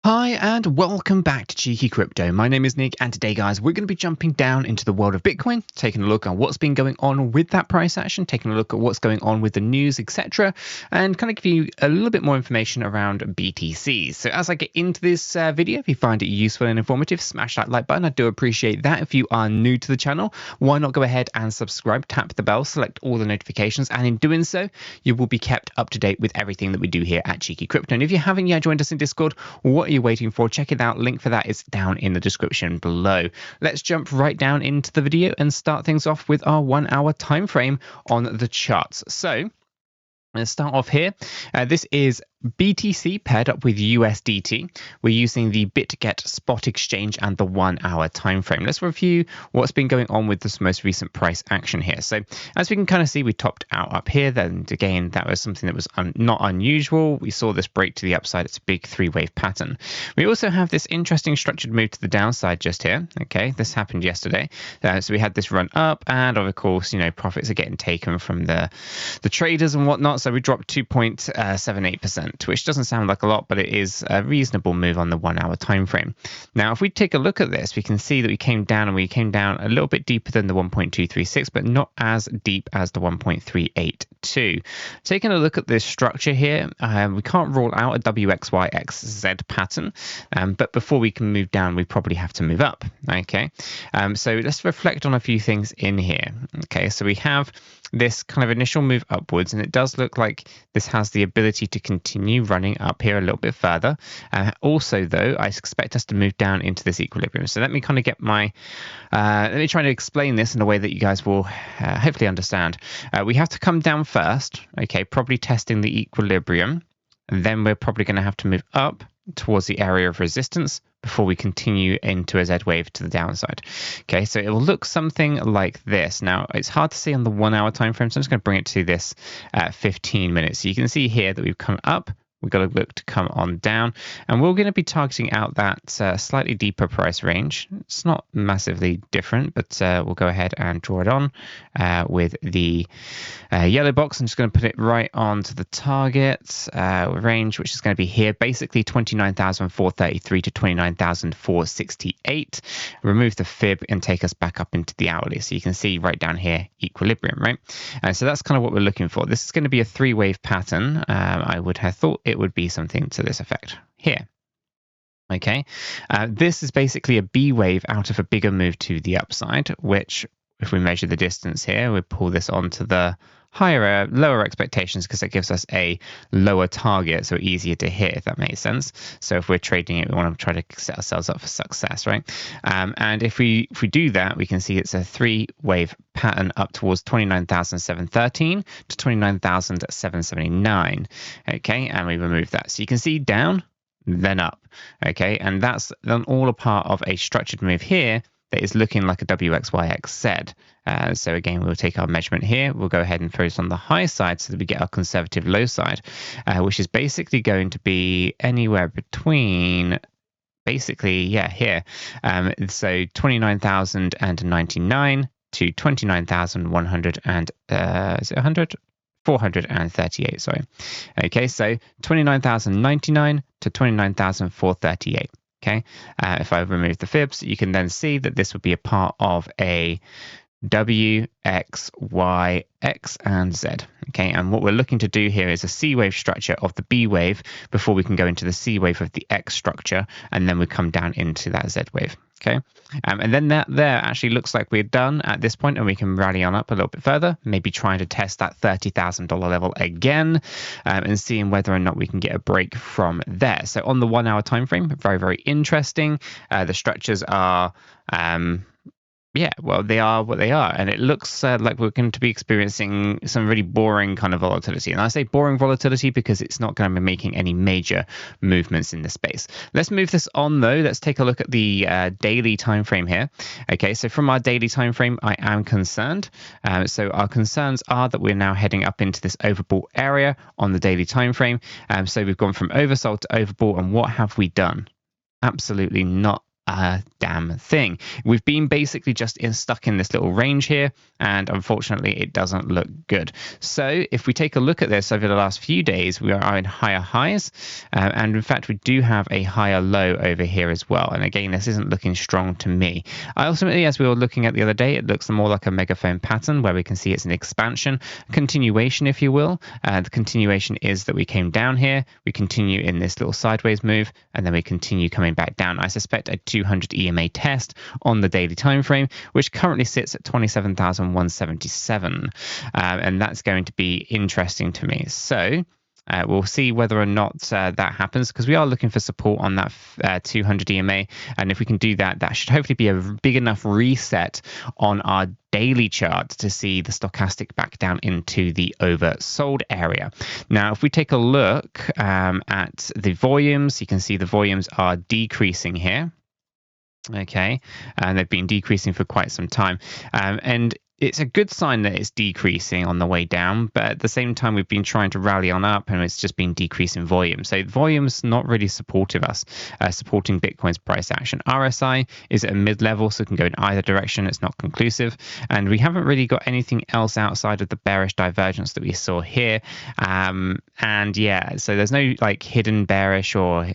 Hi and welcome back to Cheeky Crypto. My name is Nick and today guys we're going to be jumping down into the world of Bitcoin, taking a look at what's been going on with that price action, taking a look at what's going on with the news, etc. and kind of give you a little bit more information around BTC. So as I get into this video, if you find it useful and informative, smash that like button. I do appreciate that. If you are new to the channel, why not go ahead and subscribe, tap the bell, select all the notifications, and in doing so you will be kept up to date with everything that we do here at Cheeky Crypto. And if you haven't yet joined us in Discord, what are you waiting for? Check it out. Link for that is down in the description below. Let's jump right down into the video and start things off with our 1 hour time frame on the charts. So let's start off here. This is BTC paired up with USDT. We're using the BitGet spot exchange and the 1 hour time frame. Let's review what's been going on with this most recent price action here. So as we can kind of see, we topped out up here. Then again, that was something that was not unusual. We saw this break to the upside. It's a big three-wave pattern. We also have this interesting structured move to the downside just here. Okay, this happened yesterday. So we had this run up, and of course, profits are getting taken from the traders and whatnot. So we dropped 2.78%. Which doesn't sound like a lot, but it is a reasonable move on the 1 hour time frame. Now, if we take a look at this, we can see that we came down a little bit deeper than the 1.236, but not as deep as the 1.382. Taking a look at this structure here, we can't rule out a WXYXZ pattern, but before we can move down, we probably have to move up. Okay, so let's reflect on a few things in here. Okay, so we have this kind of initial move upwards, and it does look like this has the ability to continue running up here a little bit further. Also, though, I expect us to move down into this equilibrium. So let me kind of get my, let me try to explain this in a way that you guys will hopefully understand. We have to come down first, okay, probably testing the equilibrium, and then we're probably going to have to move up towards the area of resistance before we continue into a Z wave to the downside. Okay, so it will look something like this. Now, it's hard to see on the 1 hour time frame, so I'm just going to bring it to this 15 minutes. So you can see here that we've come up. We've got to look to come on down, and we're going to be targeting out that slightly deeper price range. It's not massively different, but we'll go ahead and draw it on with the yellow box. I'm just going to put it right onto the target range, which is going to be here, basically 29,433 to 29,468. Remove the fib and take us back up into the hourly. So you can see right down here, equilibrium, right? So that's kind of what we're looking for. This is going to be a three-wave pattern. I would have thought it would be something to this effect here. Okay, this is basically a B wave out of a bigger move to the upside, which if we measure the distance here, we pull this onto the lower expectations because it gives us a lower target, so easier to hit, if that makes sense. So if we're trading it, we want to try to set ourselves up for success, right? And if we do that, we can see it's a three-wave pattern up towards 29,713 to 29,779. Okay, and we remove that. So you can see down, then up. Okay, and that's then all a part of a structured move here that is looking like a WXYXZ. So again, we'll take our measurement here. We'll go ahead and focus on the high side so that we get our conservative low side, which is basically going to be anywhere between, basically, yeah, here. So 29,099 to 29,100 and, is it 100? 438, sorry. Okay, so 29,099 to 29,438. Okay, if I remove the fibs, you can then see that this would be a part of a W, X, Y, X, and Z. Okay, and what we're looking to do here is a C wave structure of the B wave before we can go into the C wave of the X structure, and then we come down into that Z wave. Okay, and then that there actually looks like we're done at this point, and we can rally on up a little bit further, maybe trying to test that $30,000 level again, and seeing whether or not we can get a break from there. So on the 1 hour time frame, very, very interesting. The structures are yeah, well, they are what they are, and it looks like we're going to be experiencing some really boring kind of volatility. And I say boring volatility because it's not going to be making any major movements in the space. Let's move this on, though. Let's take a look at the daily time frame here. Okay, so from our daily time frame, I am concerned. So our concerns are that we're now heading up into this overbought area on the daily time frame. So we've gone from oversold to overbought, and what have we done? Absolutely not a damn thing. We've been basically just stuck in this little range here, and unfortunately it doesn't look good. So if we take a look at this over the last few days, we are in higher highs, and in fact we do have a higher low over here as well. And again, this isn't looking strong to me. Ultimately, as we were looking at the other day, it looks more like a megaphone pattern where we can see it's an expansion, continuation if you will. The continuation is that we came down here, we continue in this little sideways move, and then we continue coming back down. I suspect a 200 EMA test on the daily time frame, which currently sits at 27,177, and that's going to be interesting to me. So we'll see whether or not that happens, because we are looking for support on that 200 EMA, and if we can do that, that should hopefully be a big enough reset on our daily chart to see the stochastic back down into the oversold area. Now, if we take a look at the volumes, you can see the volumes are decreasing here. Okay, and they've been decreasing for quite some time, and it's a good sign that it's decreasing on the way down, but at the same time we've been trying to rally on up and it's just been decreasing volume. So volume's not really supporting Bitcoin's price action. RSI is at a mid-level, so it can go in either direction. It's not conclusive, and we haven't really got anything else outside of the bearish divergence that we saw here. And yeah, so there's no like hidden bearish or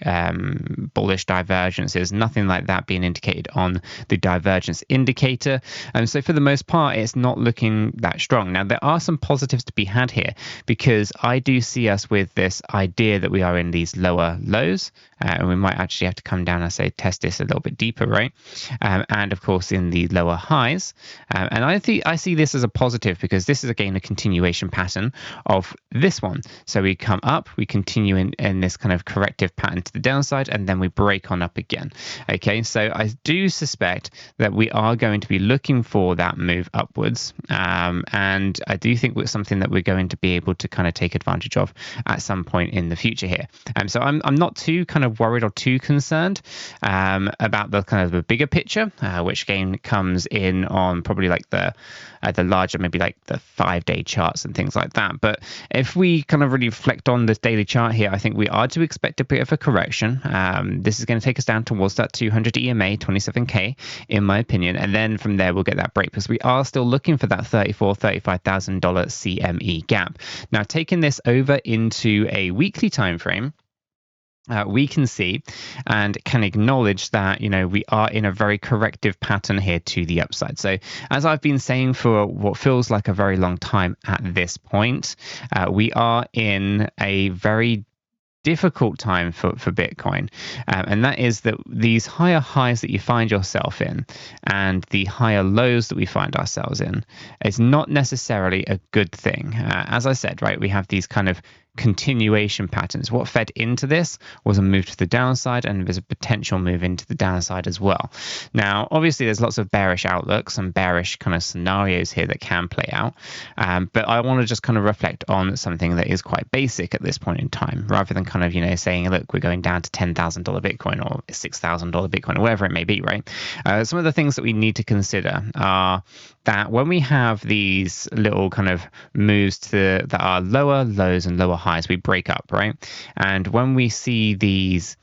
bullish divergences, nothing like that being indicated on the divergence indicator. And so for the most part, it's not looking that strong. Now, there are some positives to be had here, because I do see us with this idea that we are in these lower lows, and we might actually have to come down and say test this a little bit deeper, right? And of course in the lower highs, and I see this as a positive, because this is again a continuation pattern of this one. So we come up, we continue in this kind of corrective pattern to the downside, and then we break on up again. Okay, so I do suspect that we are going to be looking for that move upwards, and I do think it's something that we're going to be able to kind of take advantage of at some point in the future here. So I'm not too kind of worried or too concerned about the kind of the bigger picture, which again comes in on probably like the larger, maybe like the 5-day charts and things like that. But if we kind of really reflect on this daily chart here, I think we are to expect a bit of a correction. This is going to take us down towards that 200 EMA 27K in my opinion, and then from there we'll get that break, because we are still looking for that $35,000 CME gap. Now, taking this over into a weekly time frame, we can see and can acknowledge that, you know, we are in a very corrective pattern here to the upside. So as I've been saying for what feels like a very long time at this point, we are in a very difficult time for Bitcoin, and that is that these higher highs that you find yourself in and the higher lows that we find ourselves in is not necessarily a good thing. As I said, right, we have these kind of continuation patterns. What fed into this was a move to the downside, and there's a potential move into the downside as well. Now, obviously, there's lots of bearish outlooks and bearish kind of scenarios here that can play out, but I want to just kind of reflect on something that is quite basic at this point in time, rather than kind of, you know, saying, look, we're going down to $10,000 Bitcoin or $6,000 Bitcoin or whatever it may be, right? Some of the things that we need to consider are that when we have these little kind of moves that are lower lows and lower highs, we break up, right? And when we see these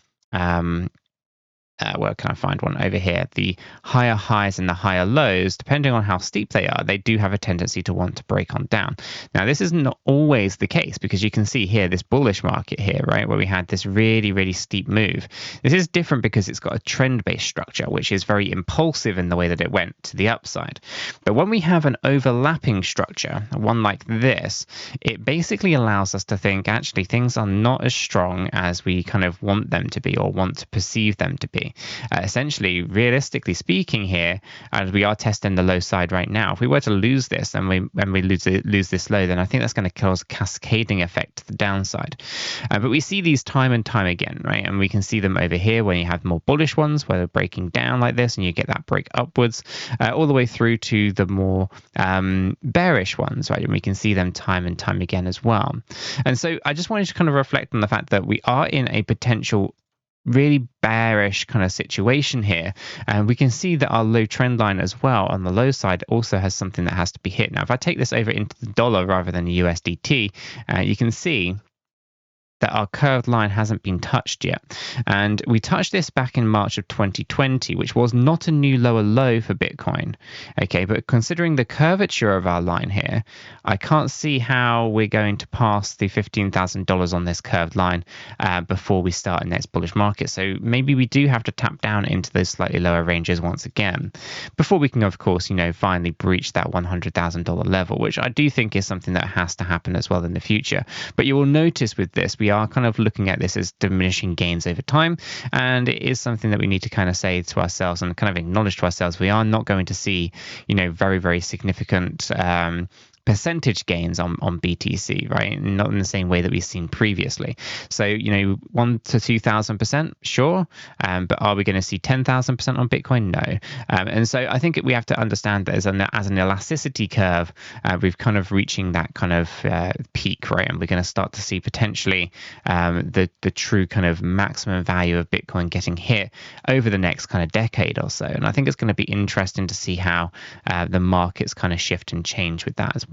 where can I find one over here? The higher highs and the higher lows, depending on how steep they are, they do have a tendency to want to break on down. Now, this is not always the case, because you can see here this bullish market here, right, where we had this really, really steep move. This is different because it's got a trend-based structure, which is very impulsive in the way that it went to the upside. But when we have an overlapping structure, one like this, it basically allows us to think, actually, things are not as strong as we kind of want them to be or want to perceive them to be. Essentially, realistically speaking here, as we are testing the low side right now, if we were to lose this and we lose this low, then I think that's going to cause a cascading effect to the downside. But we see these time and time again, right? And we can see them over here when you have more bullish ones where they're breaking down like this and you get that break upwards, all the way through to the more bearish ones, right? And we can see them time and time again as well. And so I just wanted to kind of reflect on the fact that we are in a potential really bearish kind of situation here, and we can see that our low trend line as well on the low side also has something that has to be hit. Now, if I take this over into the dollar rather than the USDT, you can see that our curved line hasn't been touched yet. And we touched this back in March of 2020, which was not a new lower low for Bitcoin. Okay, but considering the curvature of our line here, I can't see how we're going to pass the $15,000 on this curved line before we start a next bullish market. So maybe we do have to tap down into those slightly lower ranges once again before we can, of course, finally breach that $100,000 level, which I do think is something that has to happen as well in the future. But you will notice with this, we are kind of looking at this as diminishing gains over time, and it is something that we need to kind of say to ourselves and kind of acknowledge to ourselves. We are not going to see, very, very significant percentage gains on BTC, right? Not in the same way that we've seen previously. So, 1,000 to 2,000%, sure. But are we going to see 10,000% on Bitcoin? No. And so I think we have to understand that as an elasticity curve, we've kind of reaching that kind of peak, right? And we're going to start to see potentially the true kind of maximum value of Bitcoin getting hit over the next kind of decade or so. And I think it's going to be interesting to see how the markets kind of shift and change with that as well.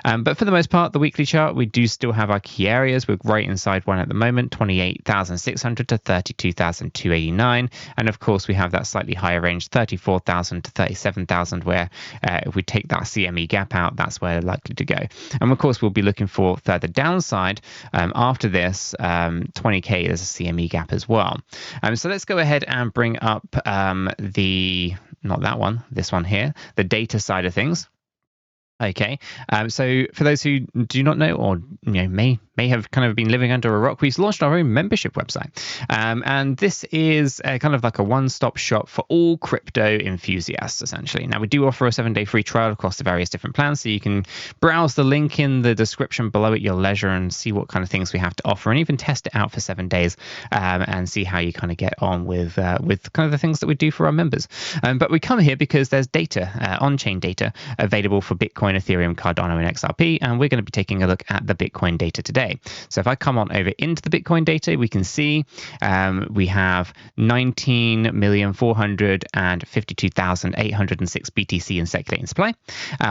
But for the most part, the weekly chart, we do still have our key areas. We're right inside one at the moment, 28,600 to 32,289. And of course, we have that slightly higher range, 34,000 to 37,000, where if we take that CME gap out, that's where they're likely to go. And of course, we'll be looking for further downside after this. 20K is a CME gap as well. So let's go ahead and bring up not that one, this one here, the data side of things. Okay, so for those who do not know, or may have kind of been living under a rock, we've launched our own membership website, and this is kind of like a one-stop shop for all crypto enthusiasts, essentially. Now, we do offer a 7-day free trial across the various different plans, so you can browse the link in the description below at your leisure and see what kind of things we have to offer, and even test it out for 7 days and see how you kind of get on with kind of the things that we do for our members. But we come here because there's data, on-chain data, available for Bitcoin, Ethereum, Cardano, and XRP, and we're going to be taking a look at the Bitcoin data today. So if I come on over into the Bitcoin data, we can see we have 19,452,806 BTC in circulating supply.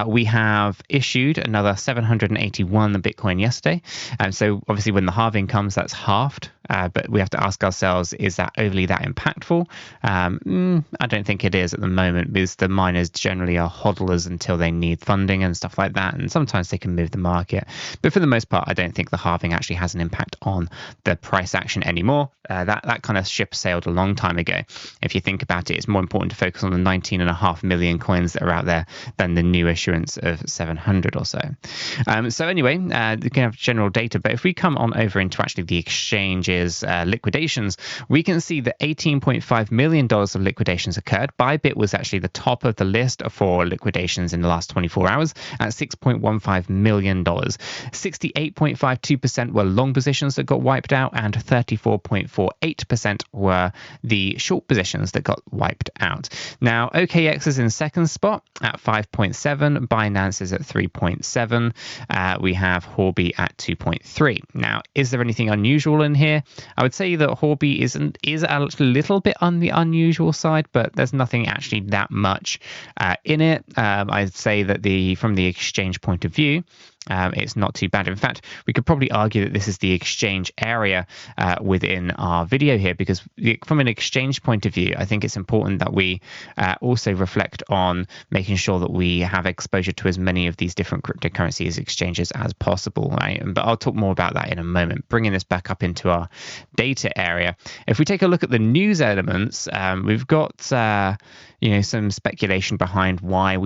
We have issued another 781 Bitcoin yesterday. So obviously when the halving comes, that's halved. But we have to ask ourselves, is that overly that impactful? I don't think it is at the moment, because the miners generally are hodlers until they need funding and stuff like that, and sometimes they can move the market. But for the most part, I don't think the halving actually has an impact on the price action anymore. That kind of ship sailed a long time ago. If you think about it, it's more important to focus on the 19.5 million coins that are out there than the new issuance of 700 or so. So anyway, you can have general data, but if we come on over into actually the exchanges, liquidations, we can see that $18.5 million of liquidations occurred. Bybit was actually the top of the list for liquidations in the last 24 hours at $6.15 million. 68.52% were long positions that got wiped out, and 34.48% were the short positions that got wiped out. Now, OKX is in second spot at 5.7, Binance is at 3.7, we have Huobi at 2.3. Now, is there anything unusual in here? I would say that Huobi is a little bit on the unusual side, but there's nothing actually that much in it. I'd say that from the exchange point of view, it's not too bad. In fact, we could probably argue that this is the exchange area within our video here, because from an exchange point of view, I think it's important that we also reflect on making sure that we have exposure to as many of these different cryptocurrencies exchanges as possible, right? But I'll talk more about that in a moment. Bringing this back up into our data area, if we take a look at the news elements, we've got some speculation behind why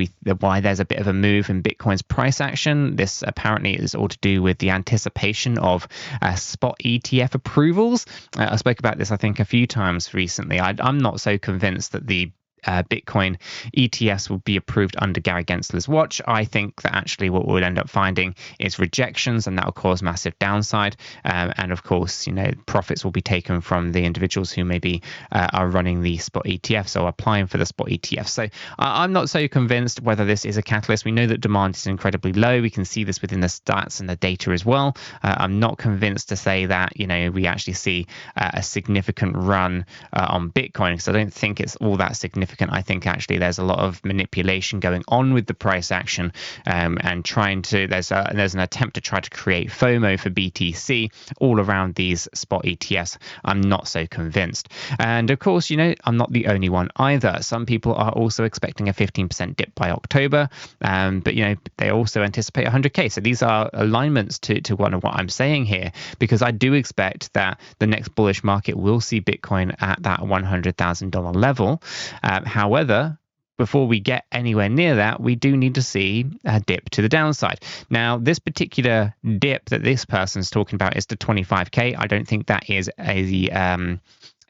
there's a bit of a move in Bitcoin's price action. This apparently is all to do with the anticipation of spot ETF approvals. I spoke about this, I think, a few times recently. I'm not so convinced that the Bitcoin ETFs will be approved under Gary Gensler's watch. I think that actually what we'll end up finding is rejections, and that will cause massive downside. And of course, profits will be taken from the individuals who maybe are running the spot ETFs or applying for the spot ETFs. So I'm not so convinced whether this is a catalyst. We know that demand is incredibly low. We can see this within the stats and the data as well. I'm not convinced to say that, we actually see a significant run on Bitcoin, because I don't think it's all that significant significant. I think actually there's a lot of manipulation going on with the price action, and trying to there's an attempt to try to create FOMO for BTC all around these spot ETFs. I'm not so convinced. And of course, I'm not the only one either. Some people are also expecting a 15% dip by October, but they also anticipate 100K. So these are alignments to what I'm saying here, because I do expect that the next bullish market will see Bitcoin at that $100,000 level. However, before we get anywhere near that, we do need to see a dip to the downside. Now, this particular dip that this person's talking about is to 25K. I don't think that is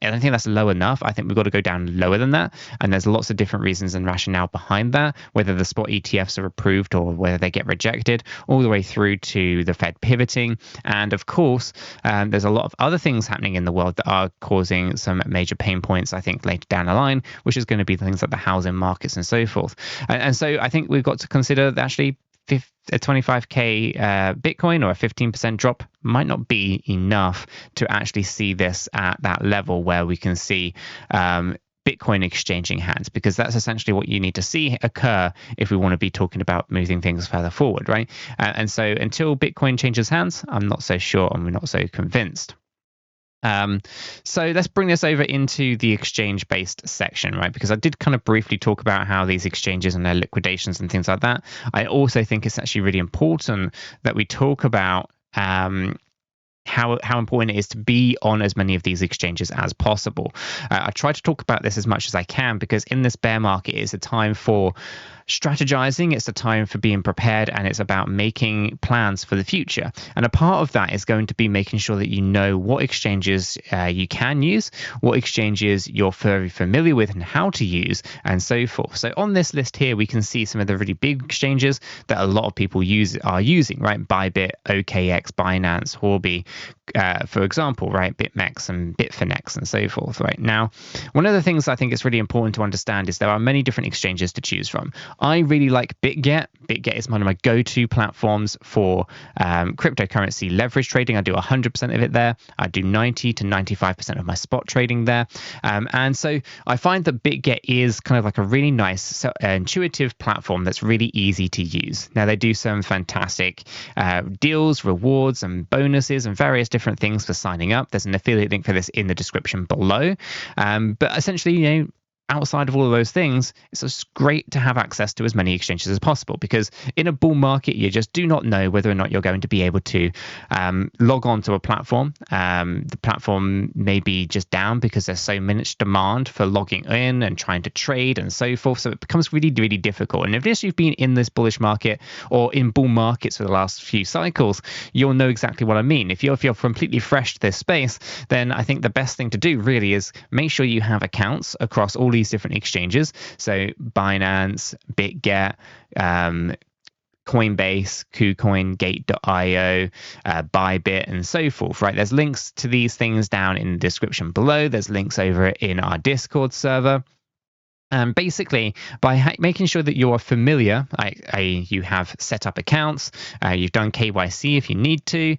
I don't think that's low enough. I think we've got to go down lower than that. And there's lots of different reasons and rationale behind that, whether the spot ETFs are approved or whether they get rejected, all the way through to the Fed pivoting. And of course, there's a lot of other things happening in the world that are causing some major pain points, I think, later down the line, which is going to be things like the housing markets and so forth. And so I think we've got to consider that actually a 25K Bitcoin or a 15% drop might not be enough to actually see this at that level where we can see Bitcoin exchanging hands, because that's essentially what you need to see occur if we want to be talking about moving things further forward, right? And so until Bitcoin changes hands, I'm not so sure and we're not so convinced. So let's bring this over into the exchange-based section, right? Because I did kind of briefly talk about how these exchanges and their liquidations and things like that. I also think it's actually really important that we talk about how important it is to be on as many of these exchanges as possible. I try to talk about this as much as I can, because in this bear market, it's a time for strategizing, it's a time for being prepared, and it's about making plans for the future. And a part of that is going to be making sure that you know what exchanges you can use, what exchanges you're very familiar with and how to use, and so forth. So on this list here, we can see some of the really big exchanges that a lot of people are using, right? Bybit, OKX, Binance, Huobi, for example, right? BitMEX and Bitfinex and so forth, right? Now, one of the things I think is really important to understand is there are many different exchanges to choose from. I really like BitGet. BitGet is one of my go-to platforms for cryptocurrency leverage trading. I do 100% of it there. I do 90 to 95% of my spot trading there. And so I find that BitGet is kind of like a really nice, intuitive platform that's really easy to use. Now, they do some fantastic deals, rewards, and bonuses and various different things for signing up. There's an affiliate link for this in the description below. But essentially, outside of all of those things, it's just great to have access to as many exchanges as possible, because in a bull market, you just do not know whether or not you're going to be able to log on to a platform. The platform may be just down because there's so much demand for logging in and trying to trade and so forth. So it becomes really, really difficult. And if you've been in this bullish market or in bull markets for the last few cycles, you'll know exactly what I mean. If you're completely fresh to this space, then I think the best thing to do really is make sure you have accounts across all these different exchanges. So Binance, BitGet, Coinbase, KuCoin, Gate.io, Bybit, and so forth, right? There's links to these things down in the description below. There's links over in our Discord server. Basically, by making sure that you're familiar, you have set up accounts, you've done KYC if you need to,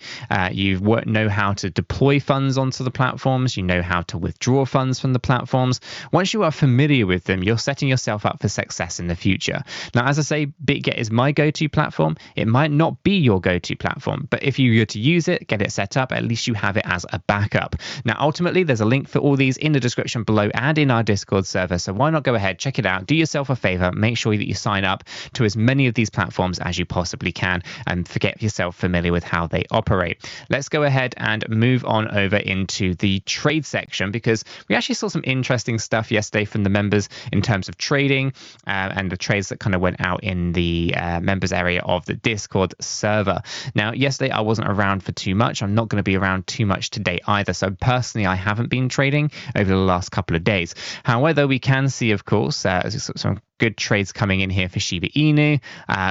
you know how to deploy funds onto the platforms, you know how to withdraw funds from the platforms. Once you are familiar with them, you're setting yourself up for success in the future. Now, as I say, BitGet is my go-to platform. It might not be your go-to platform, but if you were to use it, get it set up, at least you have it as a backup. Now, ultimately, there's a link for all these in the description below and in our Discord server, so why not go ahead, check it out, do yourself a favor, make sure that you sign up to as many of these platforms as you possibly can, and get yourself familiar with how they operate. Let's go ahead and move on over into the trade section, because we actually saw some interesting stuff yesterday from the members in terms of trading and the trades that kind of went out in the members area of the Discord server. Now, yesterday I wasn't around for too much. I'm not going to be around too much today either. So personally, I haven't been trading over the last couple of days. However, we can see, of course, some good trades coming in here for Shiba Inu.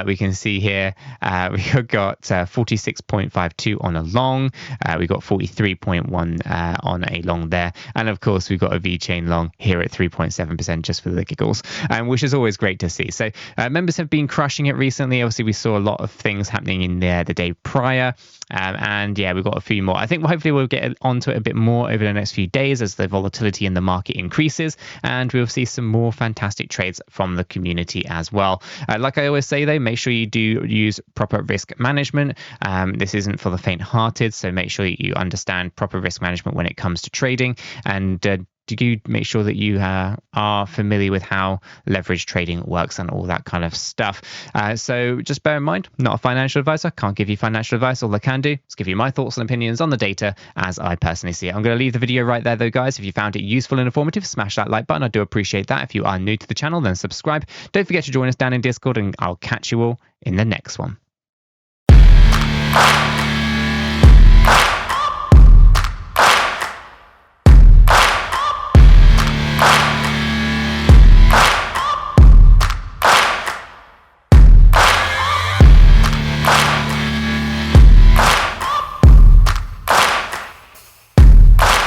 We can see here we've got 46.52 on a long. We got 43.1 on a long there. And of course, we've got a VeChain long here at 3.7% just for the giggles, which is always great to see. So members have been crushing it recently. Obviously, we saw a lot of things happening in there the day prior. And yeah, we've got a few more. I think hopefully we'll get onto it a bit more over the next few days as the volatility in the market increases, and we'll see some more fantastic trades from the community as well. Like I always say though, make sure you do use proper risk management. This isn't for the faint-hearted, so make sure you understand proper risk management when it comes to trading, and do you make sure that you are familiar with how leverage trading works and all that kind of stuff. So just bear in mind, not a financial advisor, can't give you financial advice. All I can do is give you my thoughts and opinions on the data as I personally see it. I'm going to leave the video right there though, guys. If you found it useful and informative, smash that like button. I do appreciate that. If you are new to the channel, then subscribe. Don't forget to join us down in Discord, and I'll catch you all in the next one.